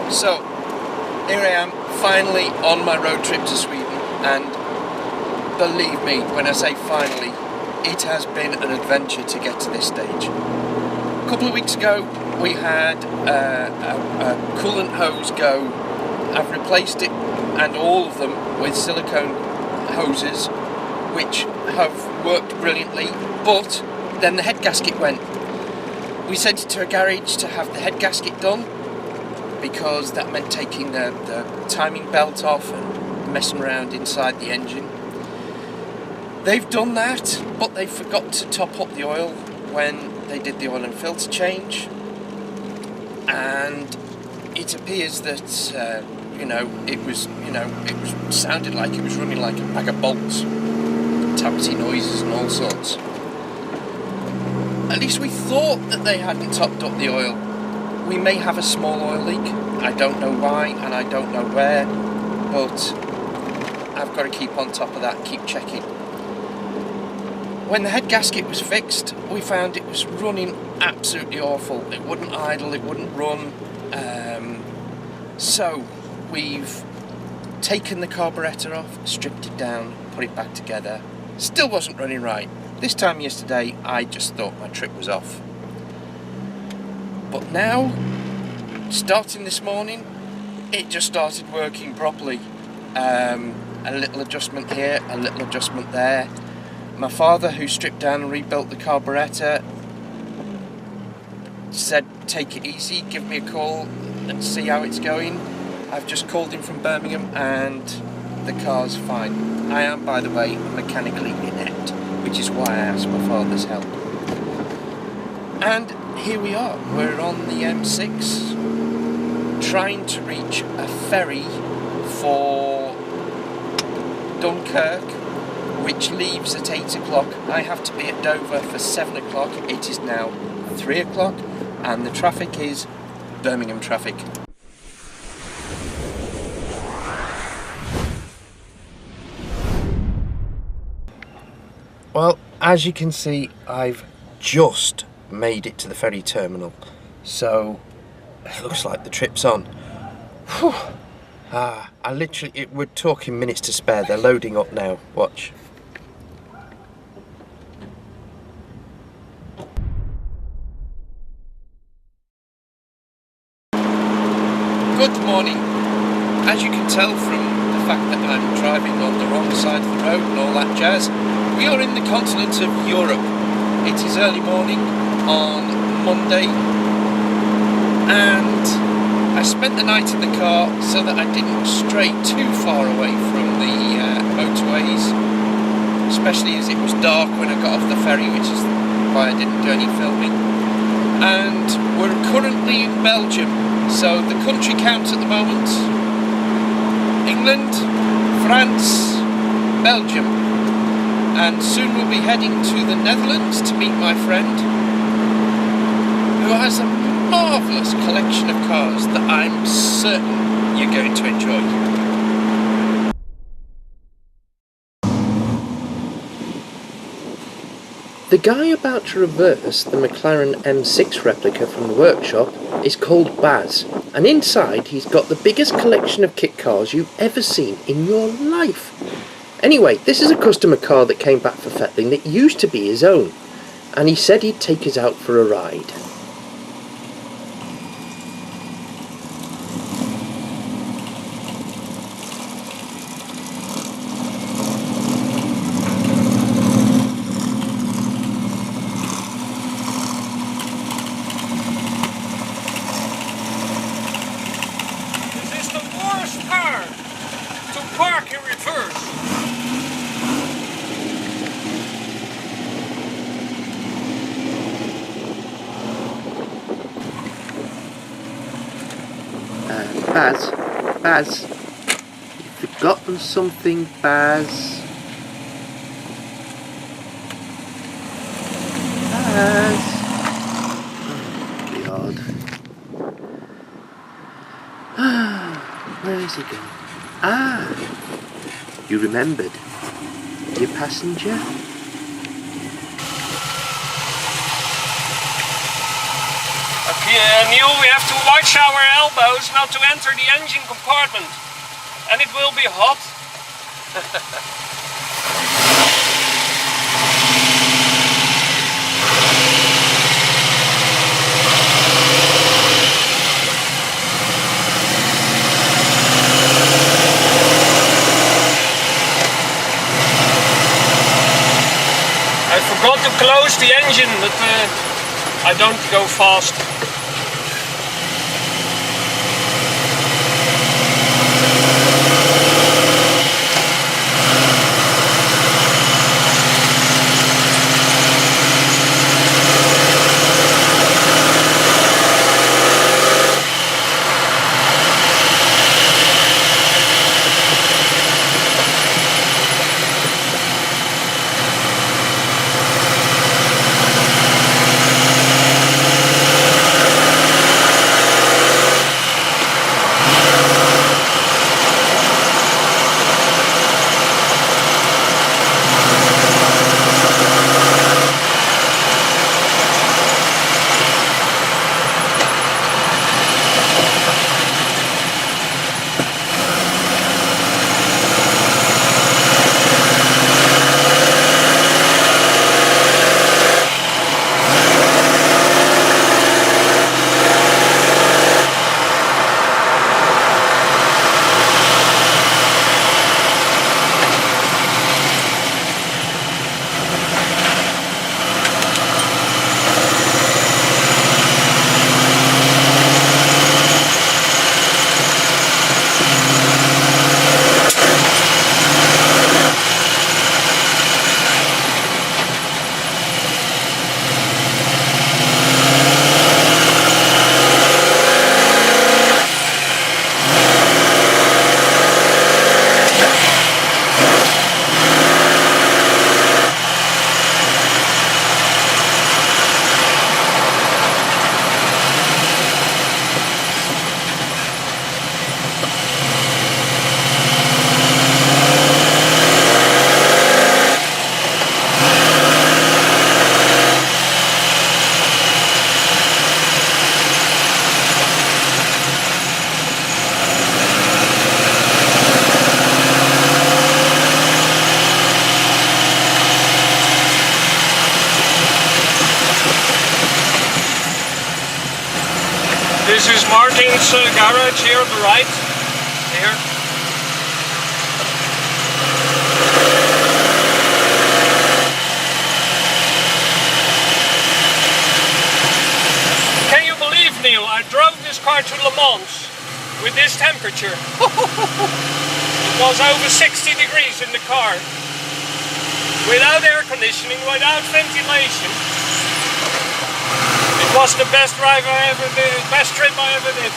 So, here I am, finally on my road trip to Sweden, and believe me when I say finally, it has been an adventure to get to this stage. A couple of weeks ago, we had a coolant hose go. I've replaced it and all of them with silicone hoses, which have worked brilliantly, but then the head gasket went. We sent it to a garage to have the head gasket done, because that meant taking the timing belt off and messing around inside the engine. They've done that, but they forgot to top up the oil when they did the oil and filter change, and it appears that it sounded like it was running like a bag of bolts, tappity noises and all sorts. At least we thought that they hadn't topped up the oil. We may have a small oil leak. I don't know why and I don't know where, but I've got to keep on top of that, keep checking. When the head gasket was fixed, we found it was running absolutely awful. It wouldn't idle, it wouldn't run. So we've taken the carburettor off, stripped it down, put it back together. Still wasn't running right. This time yesterday, I just thought my trip was off. But now, starting this morning, it just started working properly. A little adjustment here, a little adjustment there. My father, who stripped down and rebuilt the carburettor, said take it easy, give me a call and see how it's going. I've just called him from Birmingham and the car's fine. I am, by the way, mechanically inept, which is why I asked my father's help. And here we are, we're on the M6, trying to reach a ferry for Dunkirk, which leaves at 8 o'clock. I have to be at Dover for 7 o'clock. It is now 3 o'clock, and the traffic is Birmingham traffic. Well, as you can see, I've just made it to the ferry terminal, so it looks like the trip's on. Whew. We're talking minutes to spare. They're loading up now. Watch. Good morning. As you can tell from the fact that I'm driving on the wrong side of the road and all that jazz, we are in the continent of Europe. It is early morning on Monday, and I spent the night in the car so that I didn't stray too far away from the motorways, especially as it was dark when I got off the ferry, which is why I didn't do any filming. And we're currently in Belgium, so the country count at the moment: England, France, Belgium, and soon we'll be heading to the Netherlands to meet my friend, who has a marvellous collection of cars that I'm certain you're going to enjoy. The guy about to reverse the McLaren M6 replica from the workshop is called Baz, and inside he's got the biggest collection of kit cars you've ever seen in your life. Anyway, this is a customer car that came back for Fettling that used to be his own, and he said he'd take us out for a ride. Park in reverse. Baz, you've forgotten something, Baz. Be odd. Where is he going? You remembered. Your passenger? Okay, Neil, we have to watch our elbows not to enter the engine compartment, and it will be hot. I forgot to close the engine, but I don't go fast. This is Martin's garage here on the right. Here. Can you believe, Neil, I drove this car to Le Mans with this temperature. It was over 60 degrees in the car. Without air conditioning, without ventilation. It was the best drive I ever did, best trip I ever did.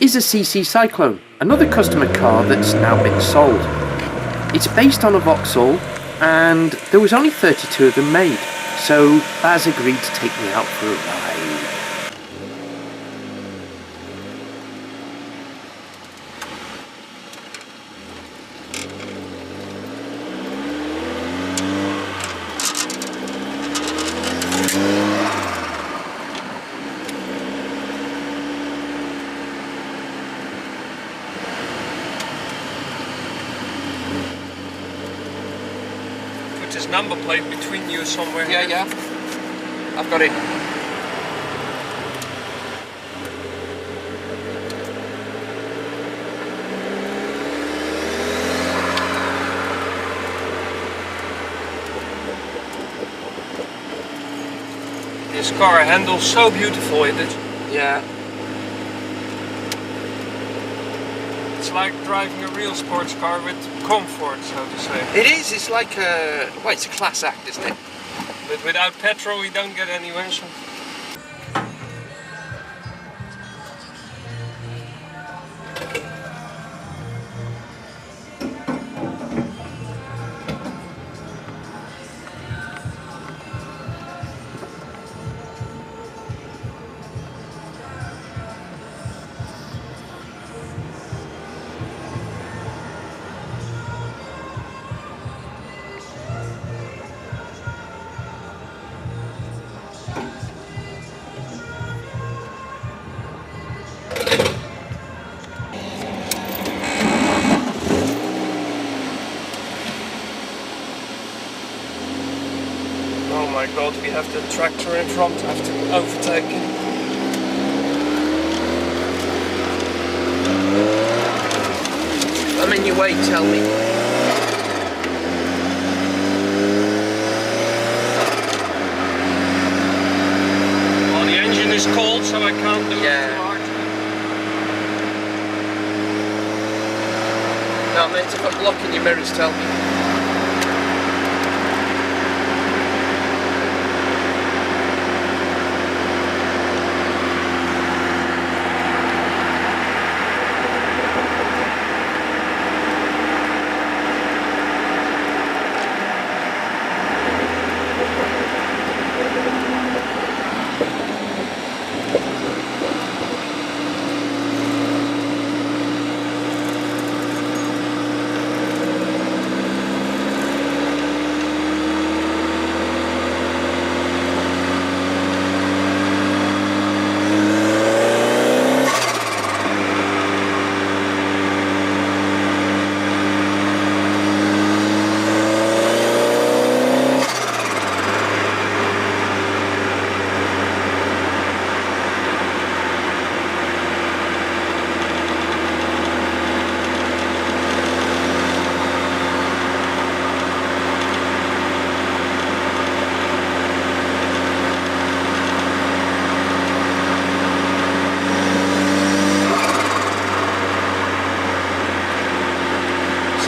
Is a CC Cyclone, another customer car that's now been sold. It's based on a Vauxhall, and there was only 32 of them made, so Baz agreed to take me out for a ride. put this number plate between you somewhere. Yeah, here. yeah. I've got it. This car handles so beautiful, isn't it? Yeah. It's like driving a real sports car with comfort, so to say. It is. It's like a... Well, it's a class act, isn't it? But without petrol, we don't get anywhere. So. Oh my god, we have the tractor in front, I have to overtake it. I'm in your way, tell me. Well, the engine is cold, so I can't do it too hard. No, I meant if I'm blocking your mirrors, tell me.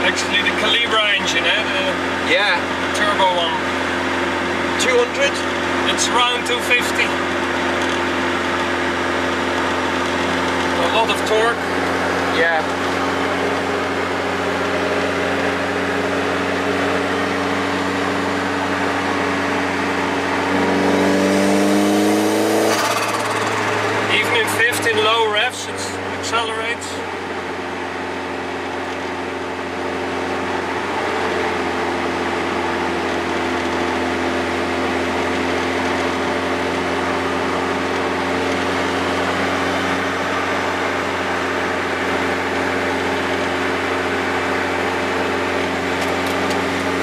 Actually the Calibra engine, Yeah. turbo one. 200? It's around 250. A lot of torque. Yeah. Even in 15 low revs it accelerates.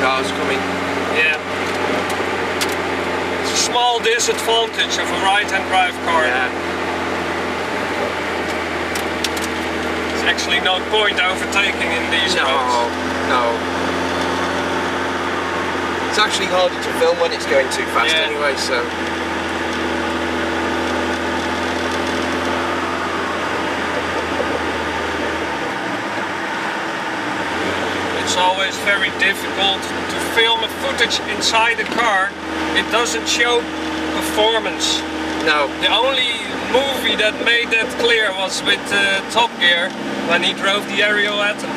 Cars coming. Yeah. It's a small disadvantage of a right-hand drive car. Yeah. There's actually no point overtaking in these roads. No. It's actually harder to film when it's going too fast anyway, so... It's always very difficult to film a footage inside a car. It doesn't show performance. No. The only movie that made that clear was with Top Gear when he drove the aerial atom.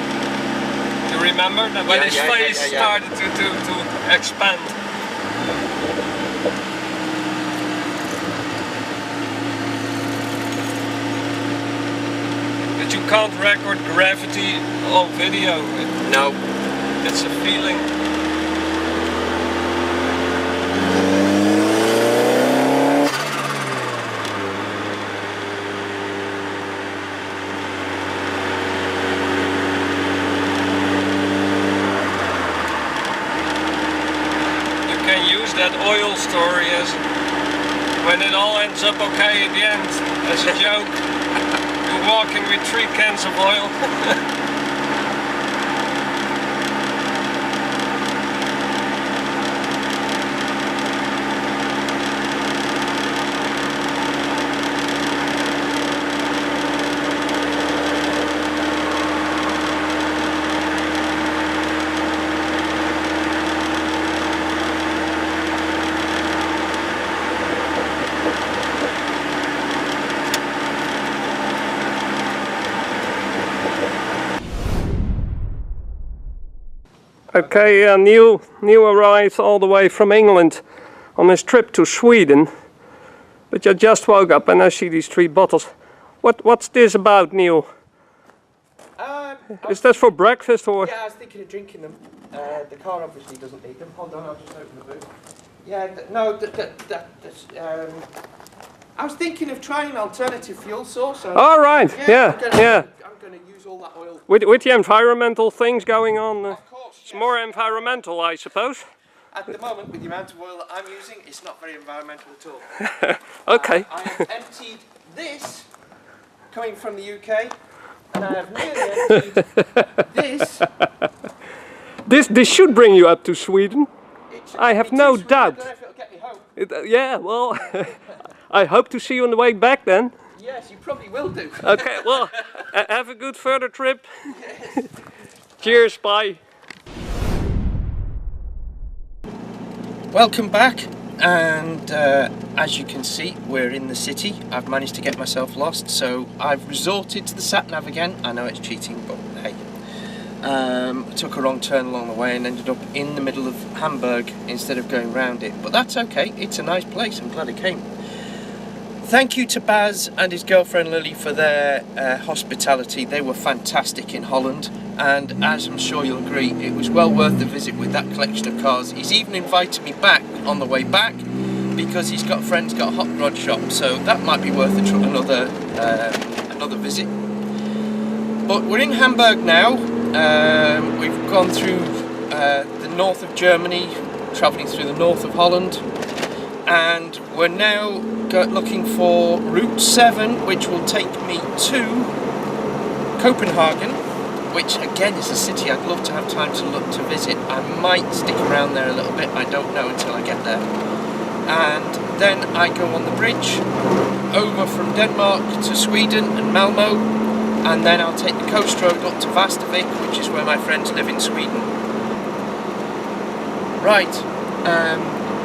You remember that when his face started to expand. But you can't record gravity on video. No. It's a feeling. that oil story as when it all ends up okay at the end as a joke. You're walking with 3 cans of oil. Okay, Neil arrived all the way from England on his trip to Sweden, but I just woke up and I see these 3 bottles. What's this about, Neil? Is that for breakfast or? Yeah, I was thinking of drinking them. The car obviously doesn't need them. Hold on, I'll just open the boot. Yeah, I was thinking of trying an alternative fuel source. All right, yeah. I'm going to use all that oil. With the environmental things going on, Of course, it's more environmental, I suppose. At the moment, with the amount of oil that I'm using, it's not very environmental at all. Okay. I have emptied this, coming from the UK, and I have nearly emptied this. This should bring you up to Sweden. I have no doubt. I don't know if it'll get me home. Yeah, well, I hope to see you on the way back then. Yes, you probably will do. Okay, well, have a good further trip. Yes. Cheers, bye. Welcome back, and as you can see, we're in the city. I've managed to get myself lost, so I've resorted to the sat-nav again. I know it's cheating, but hey. I took a wrong turn along the way and ended up in the middle of Hamburg instead of going round it, but that's okay. It's a nice place. I'm glad I came. Thank you to Baz and his girlfriend Lily for their hospitality. They were fantastic in Holland, and as I'm sure you'll agree, it was well worth the visit with that collection of cars. He's even invited me back on the way back because he's got a friend's got a hot rod shop, so that might be worth another visit. But we're in Hamburg now. We've gone through the north of Germany, travelling through the north of Holland, and we're now looking for Route 7, which will take me to Copenhagen, which again is a city I'd love to have time to visit. I might stick around there a little bit, I don't know until I get there. And then I go on the bridge over from Denmark to Sweden and Malmö, and then I'll take the coast road up to Västervik, which is where my friends live in Sweden. Right,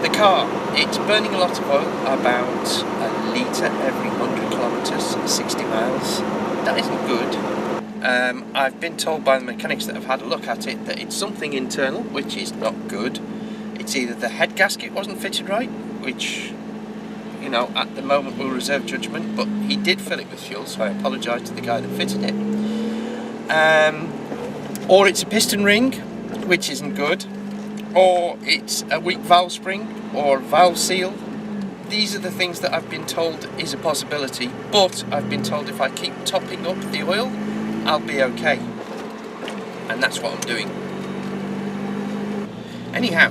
the car, it's burning a lot of oil, about a litre every 100 kilometres, 60 miles. That isn't good. I've been told by the mechanics that have had a look at it that it's something internal, which is not good. It's either the head gasket wasn't fitted right, which, you know, at the moment we'll reserve judgment, but he did fill it with fuel, so I apologise to the guy that fitted it. Or it's a piston ring, which isn't good, or it's a weak valve spring or valve seal. These are the things that I've been told is a possibility, but I've been told if I keep topping up the oil, I'll be okay. And that's what I'm doing. Anyhow,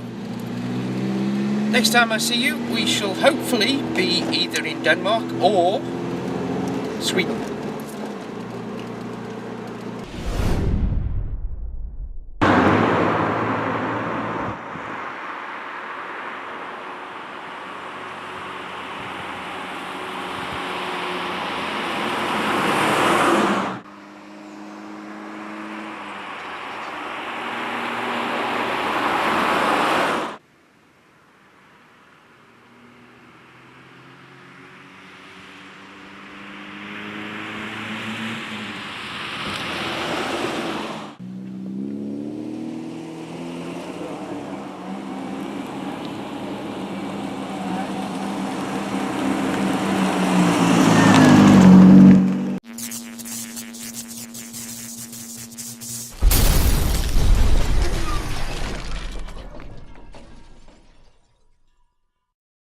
next time I see you, we shall hopefully be either in Denmark or Sweden.